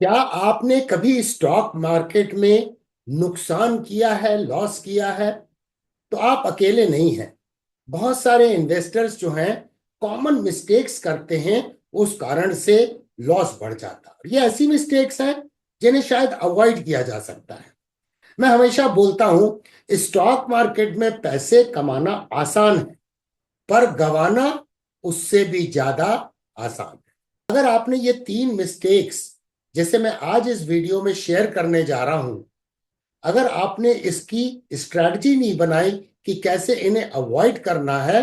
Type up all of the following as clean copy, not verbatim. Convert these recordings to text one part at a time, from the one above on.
क्या आपने कभी स्टॉक मार्केट में नुकसान किया है, लॉस किया है? तो आप अकेले नहीं हैं। बहुत सारे इन्वेस्टर्स जो हैं कॉमन मिस्टेक्स करते हैं, उस कारण से लॉस बढ़ जाता है। ये ऐसी मिस्टेक्स हैं जिन्हें शायद अवॉइड किया जा सकता है। मैं हमेशा बोलता हूं, स्टॉक मार्केट में पैसे कमाना आसान है, पर गंवाना उससे भी ज्यादा आसान है। अगर आपने ये 3 मिस्टेक्स, जैसे मैं आज इस वीडियो में शेयर करने जा रहा हूं, अगर आपने इसकी स्ट्रैटेजी नहीं बनाई कि कैसे इन्हें अवॉइड करना है,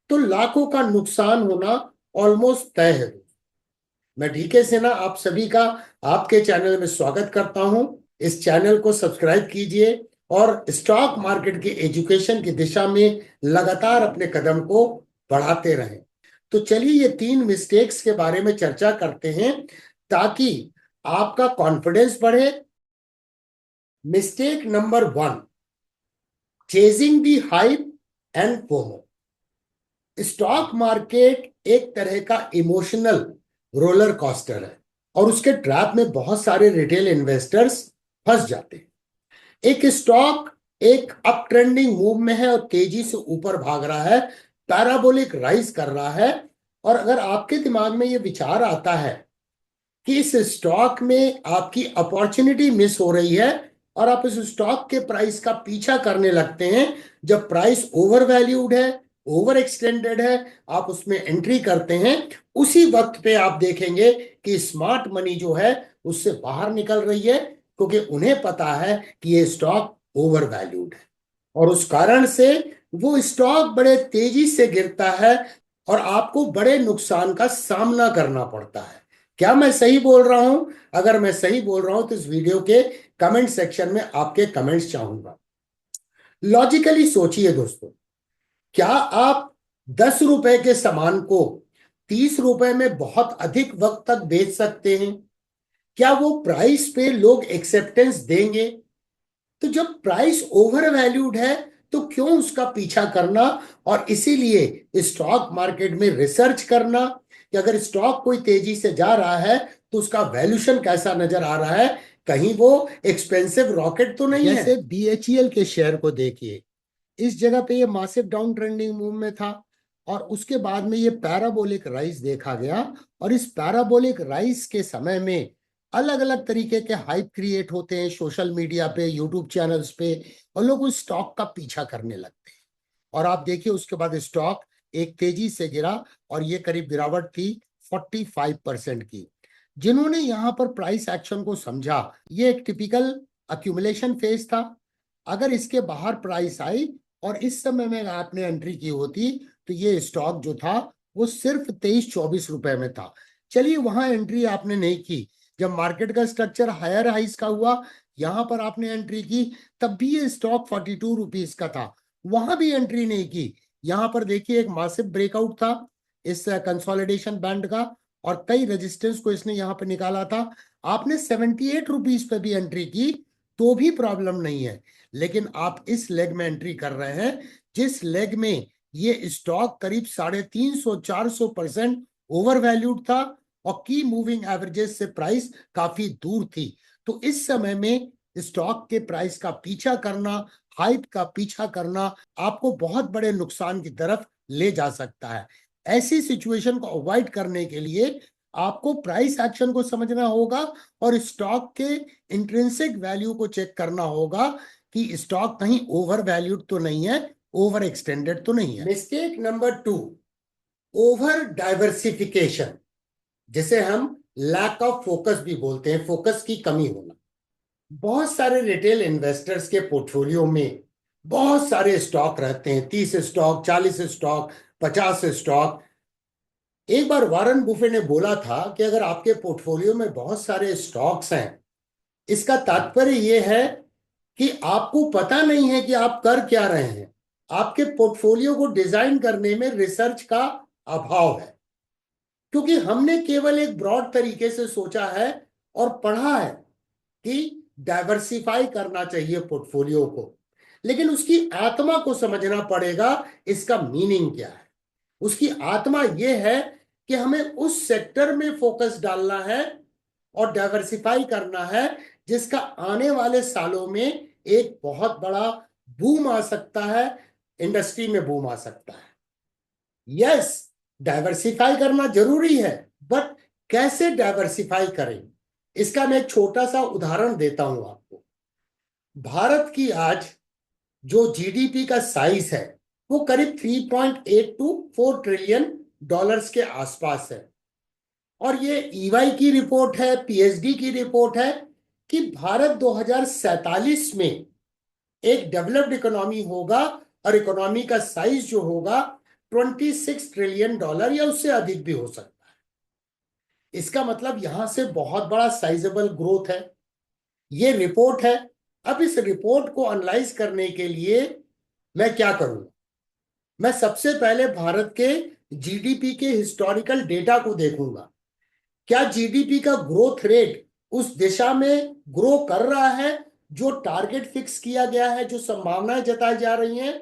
तो लाखों का नुकसान होना ऑलमोस्ट तय है। मैं डीके सिन्हा आप सभी का आपके चैनल में स्वागत करता हूं। इस चैनल को सब्सक्राइब कीजिए और स्टॉक मार्केट की एजुकेशन की दिशा में लगातार अपने कदम को बढ़ाते रहें। तो चलिए ये 3 मिस्टेक्स के बारे में चर्चा करते हैं ताकि आपका कॉन्फिडेंस बढ़े। Mistake number 1, chasing the hype and FOMO. Stock market एक तरह का इमोशनल रोलर कोस्टर है और उसके ट्रैप में बहुत सारे रिटेल इन्वेस्टर्स फंस जाते हैं। एक स्टॉक एक अप ट्रेंडिंग मूव में है और तेजी से ऊपर भाग रहा है, पैराबोलिक राइज कर रहा है। और अगर आपके दिमाग में यह विचार आता है कि इस स्टॉक में आपकी अपॉर्चुनिटी मिस हो रही है और आप इस स्टॉक के प्राइस का पीछा करने लगते हैं, जब प्राइस ओवर वैल्यूड है, ओवर एक्सटेंडेड है, आप उसमें एंट्री करते हैं, उसी वक्त पे आप देखेंगे कि स्मार्ट मनी जो है उससे बाहर निकल रही है, क्योंकि उन्हें पता है कि ये स्टॉक ओवर वैल्यूड है और उस कारण से वो स्टॉक बड़े तेजी से गिरता है और आपको बड़े नुकसान का सामना करना पड़ता है। क्या मैं सही बोल रहा हूं? अगर मैं सही बोल रहा हूं तो इस वीडियो के कमेंट सेक्शन में आपके कमेंट्स चाहूंगा। लॉजिकली सोचिए दोस्तों, क्या आप 10 रुपए के सामान को 30 रुपए में बहुत अधिक वक्त तक बेच सकते हैं? क्या वो प्राइस पे लोग एक्सेप्टेंस देंगे? तो जब प्राइस ओवर वैल्यूड है तो क्यों उसका पीछा करना, और इसीलिए स्टॉक मार्केट में रिसर्च करना कि अगर स्टॉक कोई तेजी से जा रहा है तो उसका वैल्यूएशन कैसा नजर आ रहा है, कहीं वो एक्सपेंसिव रॉकेट तो नहीं है। जैसे बीएचईएल के शेयर को देखिए, इस जगह पे ये मासिव डाउन ट्रेंडिंग मूव में था और उसके बाद में ये पैराबोलिक राइज देखा गया और इस पैराबोलिक राइज के समय में अलग अलग तरीके के हाइप क्रिएट होते हैं सोशल मीडिया पे, यूट्यूब चैनल्स पे, और लोग उस स्टॉक का पीछा करने लगते हैं। और आप देखिए उसके बाद स्टॉक एक तेजी से गिरा और ये करीब गिरावट थी 45% की। जिन्होंने यहां पर प्राइस एक्शन को समझा, ये एक टिपिकल अक्यूमुलेशन फेज था। अगर इसके बाहर प्राइस आई और इस समय में आपने एंट्री की होती तो ये स्टॉक जो था वो सिर्फ 23-24 रुपए में था। चलिए वहां एंट्री आपने नहीं की, जब मार्केट का स्ट्रक्चर हायर हाइस का हुआ, यहां पर आपने एंट्री की, तब भी ये स्टॉक 42 रुपीज का था, वहां भी एंट्री नहीं की। यहां पर देखिए एक मासिव ब्रेकआउट था इस कंसोलिडेशन बैंड का और कई रेजिस्टेंस को इसने यहां पर निकाला था। आपने 78 रुपीज पे भी एंट्री की तो भी प्रॉब्लम नहीं है, लेकिन आप इस लेग में एंट्री कर रहे हैं जिस लेग में ये स्टॉक करीब 350-400% ओवर वैल्यूड था और की मूविंग एवरेजेस से प्राइस काफी दूर थी। तो इस समय में स्टॉक के प्राइस का पीछा करना, हाइप का पीछा करना आपको बहुत बड़े नुकसान की तरफ ले जा सकता है। ऐसी सिचुएशन को अवॉइड करने के लिए आपको प्राइस एक्शन को समझना होगा और स्टॉक के इंट्रिंसिक वैल्यू को चेक करना होगा कि स्टॉक कहीं ओवर वैल्यूड तो नहीं है, ओवर एक्सटेंडेड तो नहीं है। मिस्टेक नंबर 2, ओवर डाइवर्सिफिकेशन, जिसे हम लैक ऑफ फोकस भी बोलते हैं, फोकस की कमी होना। बहुत सारे रिटेल इन्वेस्टर्स के पोर्टफोलियो में बहुत सारे स्टॉक रहते हैं, 30 स्टॉक, 40 स्टॉक, 50 स्टॉक। एक बार वारन बुफे ने बोला था कि अगर आपके पोर्टफोलियो में बहुत सारे स्टॉक्स हैं, इसका तात्पर्य यह है कि आपको पता नहीं है कि आप कर क्या रहे हैं। आपके पोर्टफोलियो को डिजाइन करने में रिसर्च का अभाव है, क्योंकि हमने केवल एक ब्रॉड तरीके से सोचा है और पढ़ा है कि डाइवर्सिफाई करना चाहिए पोर्टफोलियो को, लेकिन उसकी आत्मा को समझना पड़ेगा। इसका मीनिंग क्या है? उसकी आत्मा यह है कि हमें उस सेक्टर में फोकस डालना है और डाइवर्सिफाई करना है, जिसका आने वाले सालों में एक बहुत बड़ा बूम आ सकता है, इंडस्ट्री में बूम आ सकता है। यस, डाइवर्सिफाई करना जरूरी है, बट कैसे डाइवर्सिफाई करें, इसका मैं एक छोटा सा उदाहरण देता हूं आपको। भारत की आज जो जीडीपी का साइज है वो करीब 3.8 टू 4 ट्रिलियन डॉलर्स के आसपास है। और ये ईवाई की रिपोर्ट है, पीएचडी की रिपोर्ट है कि भारत 2047 में एक डेवलप्ड इकोनॉमी होगा और इकोनॉमी का साइज जो होगा 26 ट्रिलियन डॉलर या उससे अधिक भी हो सकता है। इसका मतलब यहां से बहुत बड़ा साइजेबल ग्रोथ है। ये रिपोर्ट है। अब इस रिपोर्ट को एनालाइज करने के लिए मैं क्या करूंगा? मैं सबसे पहले भारत के जीडीपी के हिस्टोरिकल डेटा को देखूंगा। क्या जीडीपी का ग्रोथ रेट उस दिशा में ग्रो कर रहा है जो टारगेट फिक्स किया गया है, जो संभावनाएं जताई जा रही हैं?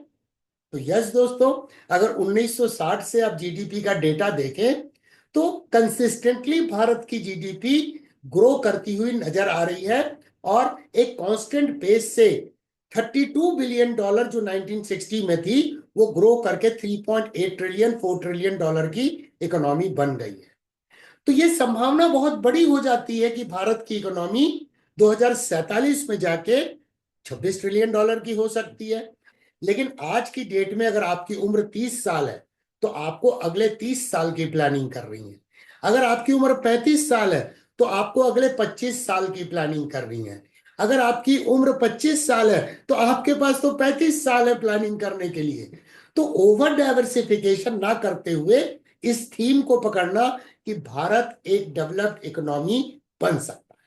तो यस दोस्तों, अगर 1960 से आप जीडीपी का डेटा देखें तो कंसिस्टेंटली भारत की जीडीपी ग्रो करती हुई नजर आ रही है और एक कांस्टेंट पेस से 32 बिलियन डॉलर जो 1960 में थी वो ग्रो करके 3.8 ट्रिलियन 4 ट्रिलियन डॉलर की इकोनॉमी बन गई है। तो ये संभावना बहुत बड़ी हो जाती है कि भारत की इकोनॉमी 2047 में जाके 26 ट्रिलियन डॉलर की हो सकती है। लेकिन आज की डेट में अगर आपकी उम्र 30 साल है तो आपको अगले 30 साल की प्लानिंग कर रही है। अगर आपकी उम्र 35 साल है तो आपको अगले 25 साल की प्लानिंग कर रही है। अगर आपकी उम्र 25 साल है तो आपके पास तो 35 साल है प्लानिंग करने के लिए। तो ओवर डाइवर्सिफिकेशन ना करते हुए इस थीम को पकड़ना कि भारत एक डेवलप्ड इकोनॉमी बन सकता है।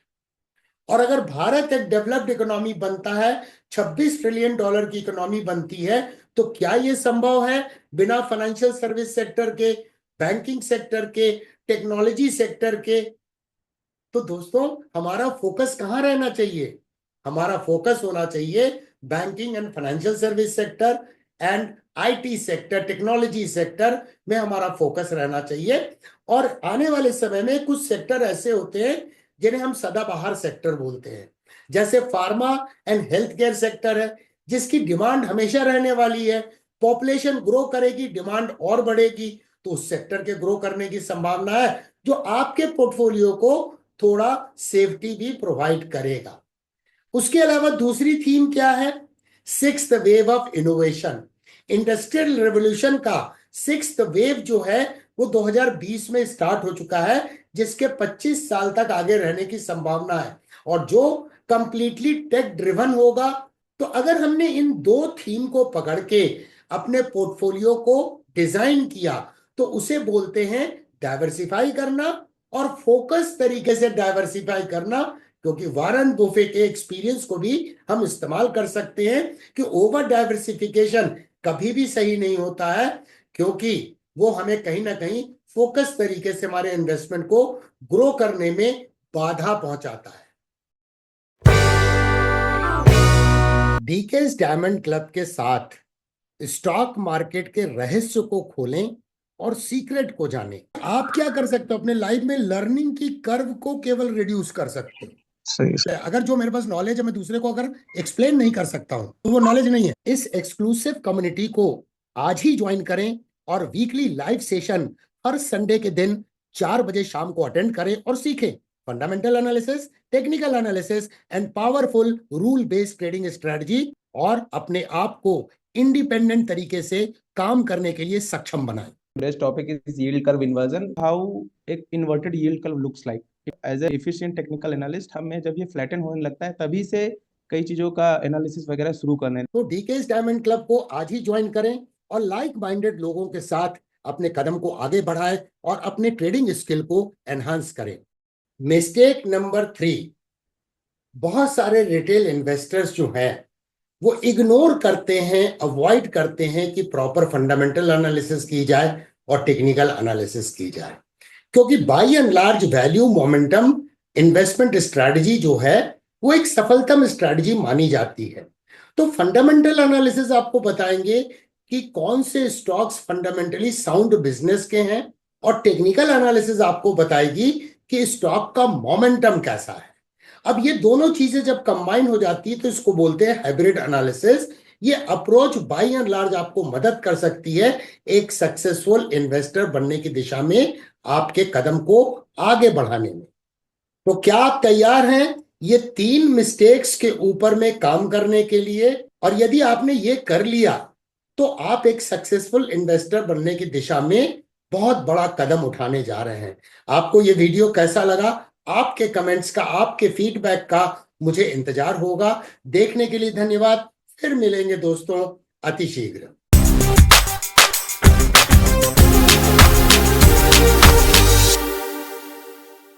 और अगर भारत एक डेवलप्ड इकोनॉमी बनता है, 26 ट्रिलियन डॉलर की इकोनॉमी बनती है, तो क्या यह संभव है बिना फाइनेंशियल सर्विस सेक्टर के, बैंकिंग सेक्टर के, टेक्नोलॉजी सेक्टर के? तो दोस्तों, हमारा फोकस कहां रहना चाहिए? हमारा फोकस होना चाहिए banking and financial service sector and IT sector, technology sector में हमारा फोकस रहना चाहिए। और आने वाले समय में कुछ सेक्टर ऐसे होते हैं जिन्हें हम सदाबहार सेक्टर बोलते हैं, जैसे pharma and health care sector है, जिसकी डिमांड हमेशा रहने वाली है। पॉपुलेशन ग्रो करेगी, डिमांड और बढ़ेगी, तो उस सेक्टर के ग्रो करने की संभावना है, जो आपके पोर्टफोलियो को थोड़ा सेफ्टी भी प्रोवाइड करेगा। उसके अलावा दूसरी थीम क्या है? Sixth wave of innovation. Industrial revolution का सिक्स्थ वेव जो है वो 2020 में स्टार्ट हो चुका है, जिसके 25 साल तक आगे रहने की संभावना है और जो कंप्लीटली टेक ड्रिवन होगा। तो अगर हमने इन दो थीम को पकड़ के अपने पोर्टफोलियो को डिजाइन किया तो उसे बोलते हैं डाइवर्सिफाई करना और फोकस तरीके से डाइवर्सिफाई करना। क्योंकि वारन बुफे के एक्सपीरियंस को भी हम इस्तेमाल कर सकते हैं कि ओवर डाइवर्सिफिकेशन कभी भी सही नहीं होता है, क्योंकि वो हमें कहीं ना कहीं फोकस तरीके से हमारे इन्वेस्टमेंट को ग्रो करने में बाधा पहुंचाता है। डीकेएस डायमंड क्लब के साथ स्टॉक मार्केट के रहस्य को खोलें और सीक्रेट को जानें। आप क्या कर सकते हो? अपने लाइफ में लर्निंग की कर्व को केवल रिड्यूस कर सकते हो। सही। अगर जो मेरे पास नॉलेज है मैं दूसरे को अगर एक्सप्लेन नहीं कर सकता हूं तो वो नॉलेज नहीं है। इस एक्सक्लूसिव कम्युनिटी को आज ही ज्वाइन करें और वीकली लाइव सेशन हर संडे के दिन 4 बजे शाम को अटेंड करें और सीखें fundamental analysis, technical analysis and powerful rule based trading strategy, और अपने आप को इंडिपेंडेंट तरीके से काम करने के लिए सक्षम बनाएं। Today's topic is yield curve inversion. How एक inverted yield curve looks like. As a efficient technical analyst, हमें जब ये flatten होने लगता है तभी से कई चीजों का एनालिसिस वगैरह शुरू करने। तो डीकेएस डायमंड क्लब को आज ही ज्वाइन करें और लाइक माइंडेड लोगों के साथ अपने कदम को आगे बढ़ाएं और अपने ट्रेडिंग स्किल को एनहांस करें। मिस्टेक नंबर 3, बहुत सारे रिटेल इन्वेस्टर्स जो हैं वो इग्नोर करते हैं, अवॉइड करते हैं कि प्रॉपर फंडामेंटल एनालिसिस की जाए और टेक्निकल एनालिसिस की जाए, क्योंकि by and large value momentum investment strategy जो है वो एक सफलतम स्ट्रैटेजी मानी जाती है। तो फंडामेंटल एनालिसिस आपको बताएंगे कि कौन से स्टॉक्स फंडामेंटली साउंड बिजनेस के हैं, और टेक्निकल एनालिसिस आपको बताएगी कि स्टॉक का मोमेंटम कैसा है। अब ये दोनों चीजें जब कंबाइन हो जाती है तो इसको बोलते हैं हाइब्रिड एनालिसिस। ये अप्रोच बाय एंड लार्ज आपको मदद कर सकती है एक सक्सेसफुल इन्वेस्टर बनने की दिशा में, आपके कदम को आगे बढ़ाने में। तो क्या आप तैयार हैं ये 3 मिस्टेक्स के ऊपर में काम करने के लिए? और यदि आपने ये कर लिया तो आप एक सक्सेसफुल इन्वेस्टर बनने की दिशा में बहुत बड़ा कदम उठाने जा रहे हैं। आपको ये वीडियो कैसा लगा? आपके कमेंट्स का, आपके फीडबैक का मुझे इंतजार होगा। देखने के लिए धन्यवाद। फिर मिलेंगे दोस्तों अति शीघ्र।